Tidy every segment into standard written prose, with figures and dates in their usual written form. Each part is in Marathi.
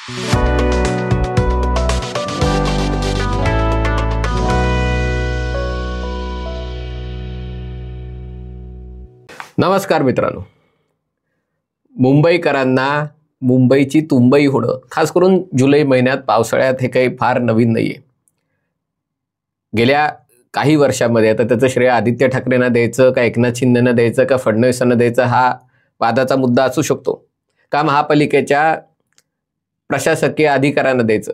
नमस्कार मित्रांनो, मुंबईकरांना मुंबईची तुंबई होणं, खास करून जुलै महिन्यात पावसाळ्यात, हे काही फार नवीन नाहीये. गेल्या काही वर्षांमध्ये, आता त्याचं श्रेय आदित्य ठाकरेंना द्यायचं का एकनाथ शिंदेंना द्यायचं का फडणवीसांना द्यायचं, हा वादाचा मुद्दा असू शकतो, का महापालिकेच्या प्रशासकीय अधिकाऱ्यांना द्यायचं.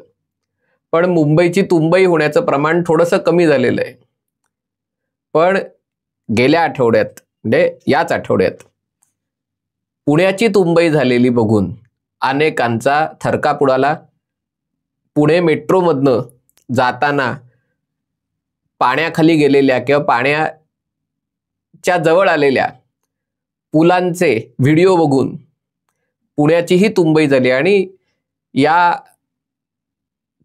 पण मुंबईची तुंबई होण्याचं प्रमाण थोडंसं कमी झालेलं आहे. पण गेल्या आठवड्यात, म्हणजे याच आठवड्यात, पुण्याची तुंबई झालेली बघून अनेकांचा थरकाप उडाला. पुणे मेट्रोमधनं जाताना पाण्याखाली गेलेल्या किंवा पाण्याच्या जवळ आलेल्या पुलांचे व्हिडिओ बघून पुण्याचीही तुंबई झाली. आणि या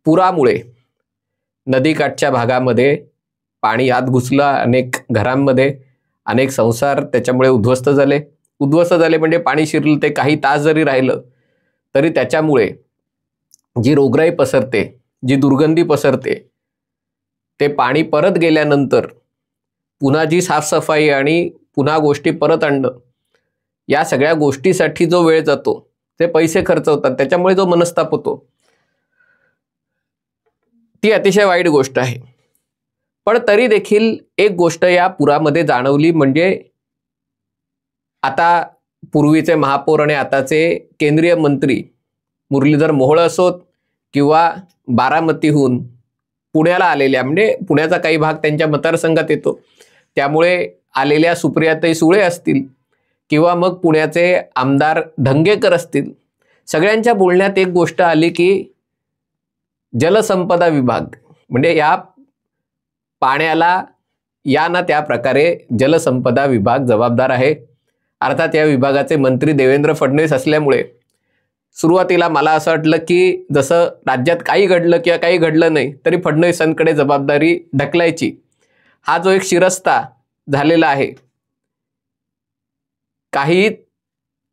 पुरामुळे नदीकाठच्या भागामध्ये पाणी आत घुसलं, अनेक घरांमध्ये, अनेक संसार त्याच्यामुळे उद्ध्वस्त झाले. म्हणजे पाणी शिरलं ते काही तास जरी राहिलं तरी त्याच्यामुळे जी रोगराई पसरते, जी दुर्गंधी पसरते, ते पाणी परत गेल्यानंतर पुन्हा जी साफसफाई आणि पुन्हा गोष्टी परत आणणं, या सगळ्या गोष्टीसाठी जो वेळ जातो, ते पैसे खर्च होतात, त्याच्यामुळे जो मनस्ताप होतो, ती अतिशय वाईट गोष्ट आहे. पण तरी देखील एक गोष्ट या पुरामध्ये जाणवली, म्हणजे आता पूर्वीचे महापौर आणि आताचे केंद्रीय मंत्री मुरलीधर मोहोळ असोत किंवा बारामतीहून पुण्याला आलेल्या, म्हणजे पुण्याचा काही भाग त्यांच्या मतदारसंघात येतो, त्यामुळे आलेल्या सुप्रियाताई सुळे असतील किंवा मग पुण्याचे आमदार धंगेकर असतील, सगळ्यांच्या बोलण्यात एक गोष्ट आली की जलसंपदा विभाग, म्हणजे या पाण्याला या ना त्या प्रकारे जलसंपदा विभाग जबाबदार आहे. अर्थात या विभागाचे मंत्री देवेंद्र फडणवीस असल्यामुळे सुरुवातीला मला असं वाटलं की जसं राज्यात काही घडलं किंवा काही घडलं नाही तरी फडणवीसांकडे जबाबदारी ढकलायची, हा जो एक शिरस्ता झालेला आहे. काही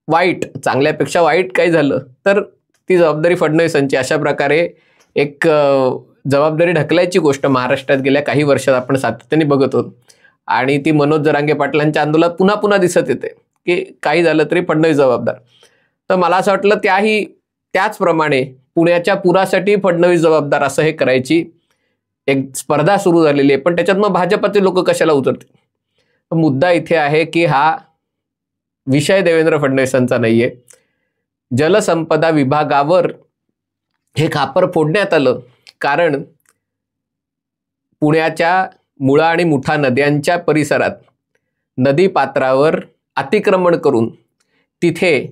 वाईट, चांगल्यापेक्षा वाईट काही झालं तर ती जबाबदारी फडणवीसांची, अशा प्रकारे एक जबाबदारी ढकलायची गोष्ट महाराष्ट्रात गेल्या काही वर्षात आपण सातत्याने बघत आहोत. आणि ती मनोज जरांगे पाटलांच्या आंदोलनात पुन्हा पुन्हा दिसत येते की काही झालं तरी फडणवीस जबाबदार. तर मला असं वाटलं त्याचप्रमाणे पुण्याच्या पुरासाठी फडणवीस जबाबदार असं हे करायची एक स्पर्धा सुरू झालेली आहे. पण त्याच्यात मग भाजपचे लोक कशाला उतरतील? मुद्दा इथे आहे की हा विषय देवेंद्र फडणवीसांचा नाहीये. जलसंपदा विभागावर हे खापर फोडण्यात आलं कारण पुण्याच्या मुळा आणि मुठा नद्यांच्या परिसरात नदी पात्रावर अतिक्रमण करून तिथे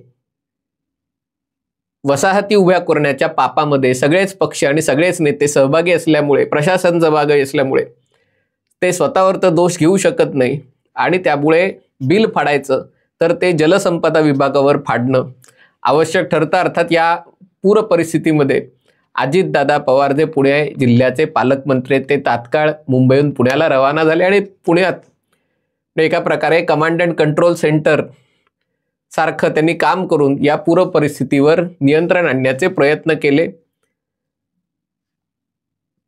वसाहती उभ्या करण्याच्या पापामध्ये सगळेच पक्ष आणि सगळेच नेते सहभागी असल्यामुळे, प्रशासन सहभागी असल्यामुळे ते स्वतःवर तर दोष घेऊ शकत नाही आणि त्यामुळे बिल फाडायचं तर ते जलसंपदा विभागावर फाडणं आवश्यक ठरतं. अर्थात या पूर परिस्थितीमध्ये अजितदादा पवार जे पुणे जिल्ह्याचे पालकमंत्री आहेत, ते तात्काळ मुंबईहून पुण्याला रवाना झाले आणि पुण्यात एका प्रकारे कमांड अँड कंट्रोल सेंटर सारखं त्यांनी काम करून या पूर परिस्थितीवर नियंत्रण आणण्याचे प्रयत्न केले.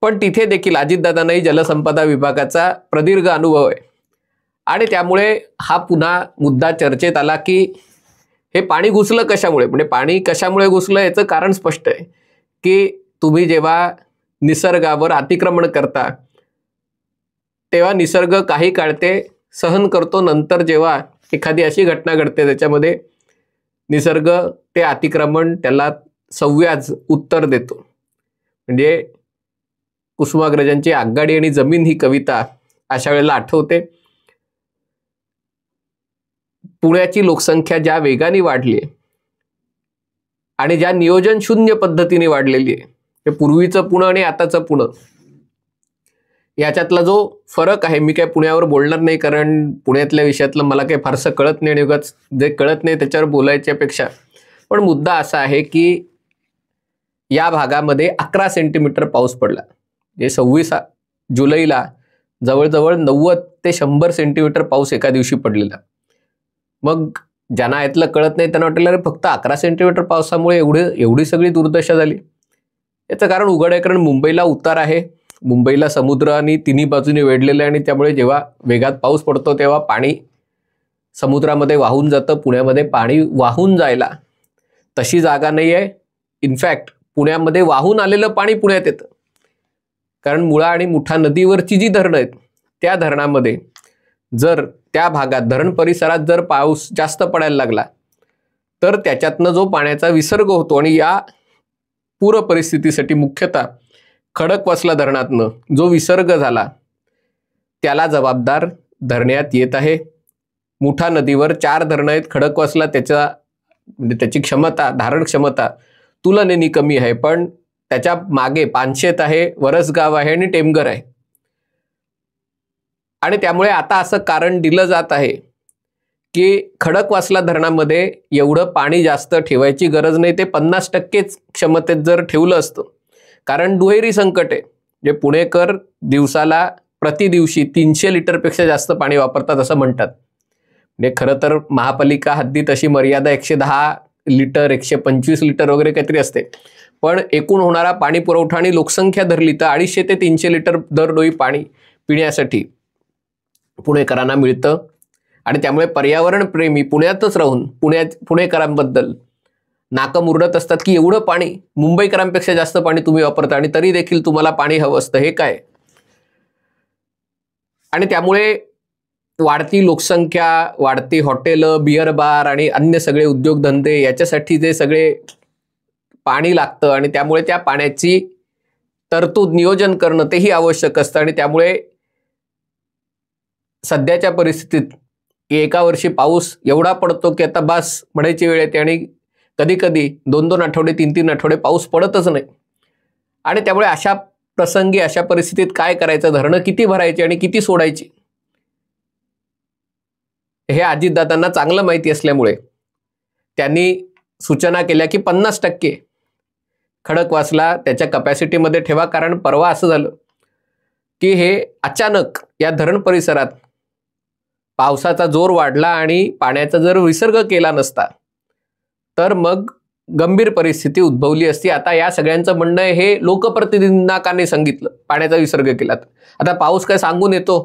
पण तिथे देखील अजितदादांनाही जलसंपदा विभागाचा प्रदीर्घ अनुभव आहे आणि त्यामुळे हा पुन्हा मुद्दा चर्चेत आला की हे पाणी घुसलं कशामुळे. म्हणजे पाणी कशामुळे घुसलं याचं कारण स्पष्ट आहे की तुम्ही जेव्हा निसर्गावर अतिक्रमण करता तेव्हा निसर्ग काही काळ ते सहन करतो. नंतर जेव्हा एखादी अशी घटना घडते त्याच्यामध्ये निसर्ग ते अतिक्रमण त्याला सव्याज उत्तर देतो. म्हणजे कुसुमाग्रजांची आगगाडी आणि जमीन ही कविता अशा वेळेला आठवते. पुण्याची लोकसंख्या ज्या वेगाने वाढली आणि ज्या नियोजन शून्य पद्धतीने वाढलेली आहे, ते पूर्वीचं पुणे आणि आताचं पुणे याच्यातला जो फरक आहे, मी काय पुण्यावर बोलणार नाही कारण पुण्यातल्या विषयातलं मला काही फारसं कळत नाही आणि उगाच जे कळत नाही त्याच्यावर बोलायच्यापेक्षा, पण मुद्दा असा आहे की या भागामध्ये 11 सेंटीमीटर पाऊस पडला. जे 26 जुलैला जवळजवळ 90 ते 100 सेंटीमीटर पाऊस एका दिवशी पडलेला. मग ज्यांना यातलं कळत नाही त्यांना वाटलं अरे फक्त 11 सेंटीमीटर पावसामुळे एवढी सगळी दुर्दशा झाली. याचं कारण उघड आहे, कारण मुंबईला उतार आहे, मुंबईला समुद्र आणि तिन्ही बाजूने वेढलेलं आहे आणि त्यामुळे जेव्हा वेगात पाऊस पडतो तेव्हा पाणी समुद्रामध्ये वाहून जातं. पुण्यामध्ये पाणी वाहून जायला तशी जागा नाही आहे. इनफॅक्ट पुण्यामध्ये वाहून आलेलं पाणी पुण्यात येतं, कारण मुळा आणि मुठा नदीवरची जी धरणं आहेत त्या धरणामध्ये जर त्या भागात धरण परिसरात जर पाऊस जास्त पडायला लागला तर त्याच्यातनं जो पाण्याचा विसर्ग होतो आणि या पूर परिस्थितीसाठी मुख्यतः खडकवासला धरणातनं जो विसर्ग झाला त्याला जबाबदार धरण्यात येत आहे. मुठा नदीवर 4 धरणं आहेत. खडकवासला त्याची क्षमता, धारण क्षमता तुलनेने कमी आहे, पण त्याच्या मागे पानशेत आहे, वरसगाव आहे आणि टेमघर आहे. आणि त्यामुळे आता असं कारण दिलं जात आहे की खडकवासला धरणामध्ये एवढं पाणी जास्त ठेवायची गरज नाही, ते 50% क्षमतेत जर ठेवलं असतं, कारण दुहेरी संकट आहे. जे पुणेकर दिवसाला प्रतिदिवशी 300 लिटरपेक्षा जास्त पाणी वापरतात असं म्हणतात. म्हणजे खरं तर महापालिका हद्दीत अशी मर्यादा 110 लिटर 125 लिटर वगैरे काहीतरी असते, पण एकूण होणारा पाणी पुरवठा आणि लोकसंख्या धरली तर 250 ते 300 लिटर दरडोई पाणी पिण्यासाठी पुणेकरांना मिळतं. आणि त्यामुळे पर्यावरण प्रेमी पुण्यातच राहून पुणेकरांबद्दल नाकं मुरडत असतात की एवढं पाणी, मुंबईकरांपेक्षा जास्त पाणी तुम्ही वापरता आणि तरी देखील तुम्हाला पाणी हवं असतं, हे काय. आणि त्यामुळे वाढती लोकसंख्या, वाढती हॉटेलं, बिअर बार आणि अन्य सगळे उद्योगधंदे याच्यासाठी जे सगळे पाणी लागतं आणि त्यामुळे त्या पाण्याची तरतूद नियोजन करणं तेही आवश्यक असतं. आणि त्यामुळे सध्याच्या परिस्थितीत एका वर्षी पाऊस एवढा पडतो की आता बस म्हणायची वेळ येते आणि कधी कधी 2-2 आठवडे 3-3 आठवडे पाऊस पडतच नाही. आणि त्यामुळे अशा प्रसंगी, अशा परिस्थितीत काय करायचं, धरणं किती भरायची आणि किती सोडायची हे अजितदादांना चांगलं माहिती असल्यामुळे त्यांनी सूचना केल्या की 50% खडकवासला त्याच्या कपॅसिटीमध्ये ठेवा. कारण परवा असं झालं की हे अचानक या धरण परिसरात पावसाचा जोर वाढला आणि पाण्याचा जर विसर्ग केला नसता तर मग गंभीर परिस्थिती उद्भवली असती. आता या सगळ्यांचं म्हणणं आहे हे लोकप्रतिनिधींना का नाही सांगितलं पाण्याचा विसर्ग केला तर. आता पाऊस काय सांगून येतो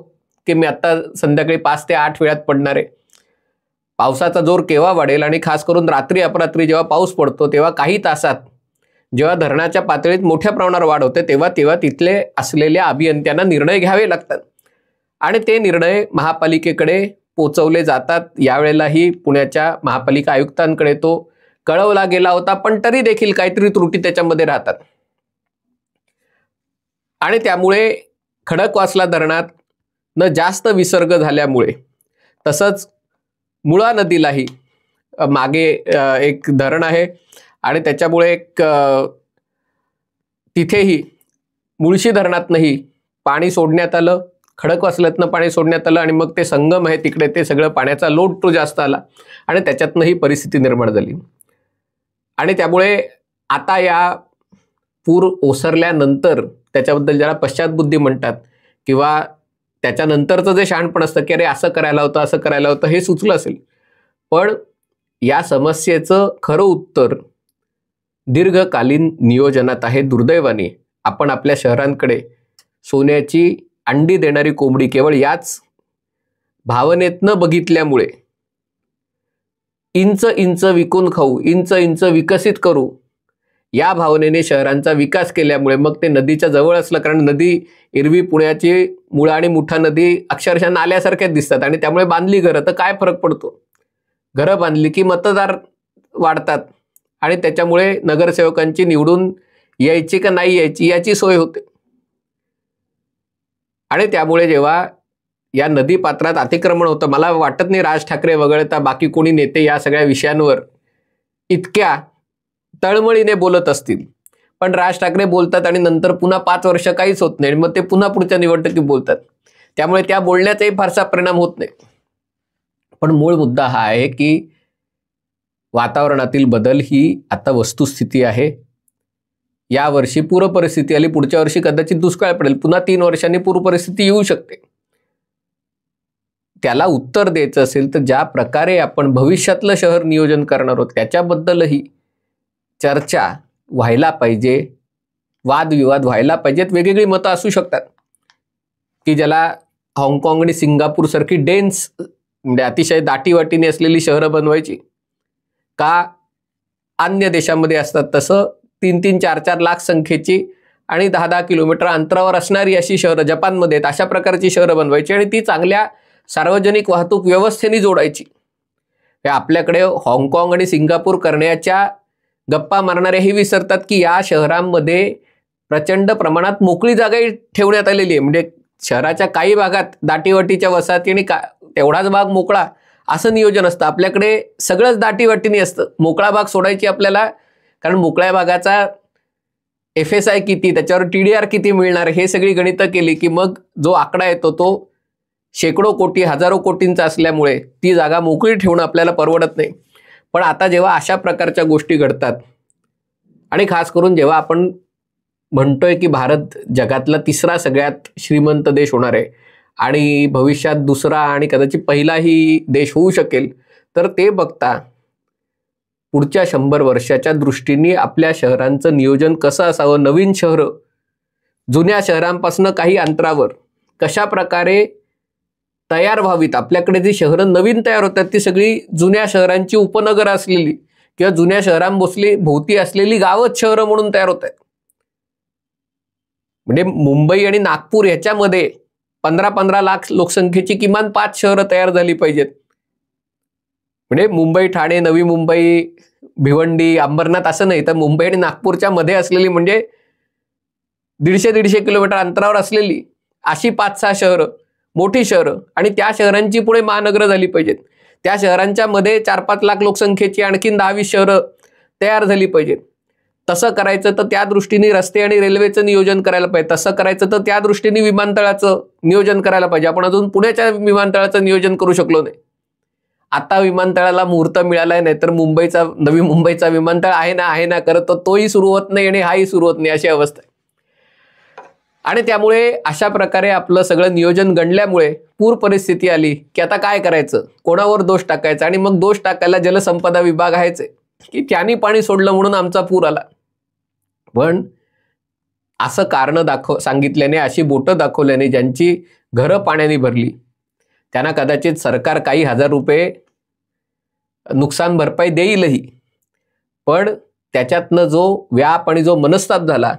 की मी आता संध्याकाळी 5 ते 8 वेळात पडणार आहे. पावसाचा जोर केव्हा वाढेल आणि खास करून रात्री अपरात्री जेव्हा पाऊस पडतो तेव्हा काही तासात जेव्हा धरणाच्या पातळीत मोठ्या प्रमाणावर वाढ होते तेव्हा तिथले असलेल्या अभियंत्यांना निर्णय घ्यावे लागतात आणि ते निर्णय महापालिकेकडे पोचवले जातात. यावेळेलाही पुण्याच्या महापालिका आयुक्तांकडे तो कळवला गेला होता, पण तरी देखील काहीतरी त्रुटी त्याच्यामध्ये राहतात. आणि त्यामुळे खडकवासला धरणात न जास्त विसर्ग झाल्यामुळे, तसंच मुळा नदीलाही मागे एक धरण आहे आणि त्याच्यामुळे तिथेही मुळशी धरणातनंही पाणी सोडण्यात आलं, खडकवासल्यातनं पाणी सोडण्यात आलं आणि मग ते संगम आहे तिकडे ते सगळं पाण्याचा लोड तो जास्त आला आणि त्याच्यातनं ही परिस्थिती निर्माण झाली. आणि त्यामुळे आता या पूर ओसरल्यानंतर त्याच्याबद्दल ज्याला पश्चातबुद्धी म्हणतात किंवा त्याच्यानंतरचं जे शहाणपण असतं की अरे असं करायला होतं हे सुचलं असेल, पण या समस्येचं खरं उत्तर दीर्घकालीन नियोजनात आहे. दुर्दैवाने आपण आपल्या शहरांकडे सोन्याची अंडी देणारी कोंबडी केवळ याच भावनेत न बघितल्यामुळे इंच इंच विकून खाऊ, इंच इंच विकसित करू या भावनेने शहरांचा विकास केल्यामुळे मग ते नदीच्या जवळ असलं, कारण नदी एरवी पुण्याची मुळा आणि मुठा नदी अक्षरशः नाल्यासारख्याच दिसतात आणि त्यामुळे बांधली घरं तर काय फरक पडतो. घरं बांधली की मतदार वाढतात आणि त्याच्यामुळे नगरसेवकांची निवडून यायची का नाही यायची याची सोय होते. आणि त्यामुळे जेव्हा या नदी पात्रात अतिक्रमण होतं, मला वाटत नाही राज ठाकरे वगळता बाकी कोणी नेते या सगळ्या विषयांवर इतक्या तळमळीने बोलत असतील, पण राज ठाकरे बोलतात आणि नंतर पुन्हा 5 वर्ष काहीच होत नाही, मग ते पुन्हा पुढच्या निवडणुकीत बोलतात. त्यामुळे त्या बोलण्याचाही फारसा परिणाम होत नाही. पण मूळ मुद्दा हा आहे की वातावरणातील बदल ही आता वस्तुस्थिती आहे. या वर्षी पूर परिस्थिती आली, पुढच्या वर्षी कदाचित दुष्काळ पडेल, पुन्हा 3 वर्षांनी पूर परिस्थिती येऊ शकते. त्याला उत्तर द्यायचं असेल तर ज्या प्रकारे आपण भविष्यातलं शहर नियोजन करणार आहोत त्याच्याबद्दलही चर्चा व्हायला पाहिजे, वादविवाद व्हायला पाहिजेत. वेगवेगळी मतं असू शकतात की ज्याला हाँगकाँग आणि सिंगापूर सारखी डेन्स म्हणजे अतिशय दाटीवाटीने असलेली शहरं बनवायची का अन्य देशामध्ये असतात तसं 3-3, 4-4 लाख संख्येची आणि 10-10 किलोमीटर अंतरावर असणारी अशी शहरं जपानमध्ये आहेत, अशा प्रकारची शहरं बनवायची आणि ती चांगल्या सार्वजनिक वाहतूक व्यवस्थेने जोडायची. आपल्याकडे हाँगकाँग आणि सिंगापूर करण्याच्या गप्पा मारणारेही विसरतात की या शहरांमध्ये प्रचंड प्रमाणात मोकळी जागाही ठेवण्यात आलेली आहे. म्हणजे शहराच्या काही भागात दाटीवाटीच्या वसाहती आणि तेवढाच भाग मोकळा असं नियोजन असतं. आपल्याकडे सगळंच दाटीवाटीने असतं. मोकळा भाग सोडायची आपल्याला, कारण मोकळ्या भागाचा FSI किती, त्याच्यावर TDR किती मिळणार हे सगळी गणितं केली की मग जो आकडा येतो तो शेकडो कोटी, हजारो कोटींचा असल्यामुळे ती जागा मोकळी ठेवणं आपल्याला परवडत नाही. पण आता जेव्हा अशा प्रकारच्या गोष्टी घडतात आणि खास करून जेव्हा आपण म्हणतोय की भारत जगातला 3रा सगळ्यात श्रीमंत देश होणार आहे आणि भविष्यात 2रा आणि कदाचित पहिलाही देश होऊ शकेल, तर ते बघता पुढच्या 100 वर्षाच्या दृष्टीने आपल्या शहरांचं नियोजन कसं असावं, नवीन शहरं जुन्या शहरांपासून काही अंतरावर कशा प्रकारे तयार व्हावीत. आपल्याकडे जी शहरं नवीन तयार होतात ती सगळी जुन्या शहरांची उपनगरं असलेली किंवा जुन्या शहरांभोवती असलेली गावच शहरं म्हणून तयार होत आहेत. म्हणजे मुंबई आणि नागपूर ह्याच्यामध्ये 15-15 लाख लोकसंख्येची किमान 5 शहरं तयार झाली पाहिजेत. म्हणजे मुंबई, ठाणे, नवी मुंबई, भिवंडी, अंबरनाथ असं नाही, तर मुंबई आणि नागपूरच्या मध्ये असलेली म्हणजे 150-150 किलोमीटर अंतरावर असलेली अशी 5-6 शहरं, मोठी शहरं, आणि त्या शहरांची पुढे महानगरं झाली पाहिजेत. त्या शहरांच्या मध्ये 4-5 लाख लोकसंख्येची आणखीन 10-20 शहरं तयार झाली पाहिजेत. तसं करायचं तर त्या दृष्टीने रस्ते आणि रेल्वेचं नियोजन करायला पाहिजे. तसं करायचं तर त्या दृष्टीने विमानतळाचं नियोजन करायला पाहिजे. आपण अजून पुण्याच्या विमानतळाचं नियोजन करू शकलो नाही. आता विमानतळाला मुहूर्त मिळालाय, नाही तर नवी मुंबईचा विमानतळ आहे ना करत तोही सुरू होत नाही आणि हाही सुरू होत नाही अशी अवस्था आहे. आणि त्यामुळे अशा प्रकारे आपलं सगळं नियोजन गणल्यामुळे पूर परिस्थिती आली की आता काय करायचं, कोणावर दोष टाकायचा. आणि मग दोष टाकायला जलसंपदा विभाग आहेच की त्यांनी पाणी सोडलं म्हणून आमचा पूर आला. पण असं कारण सांगितल्याने, अशी बोटं दाखवल्याने ज्यांची घरं पाण्याने भरली त्यांना कदाचित सरकार काही हजार रुपये नुकसान भरपाई देईलही, पण त्याच्यातनं जो व्याप आणि जो मनस्ताप झाला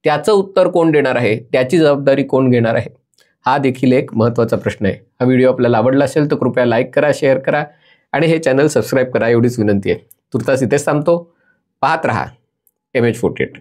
त्याचं उत्तर कोण देणार आहे, त्याची जबाबदारी कोण घेणार आहे, हा देखील एक महत्त्वाचा प्रश्न आहे. हा व्हिडिओ आपल्याला आवडला असेल तर कृपया लाईक करा, शेअर करा आणि हे चॅनल सबस्क्राईब करा, एवढीच विनंती आहे. तुर्तास इथेच थांबतो. पाहत रहा MH48.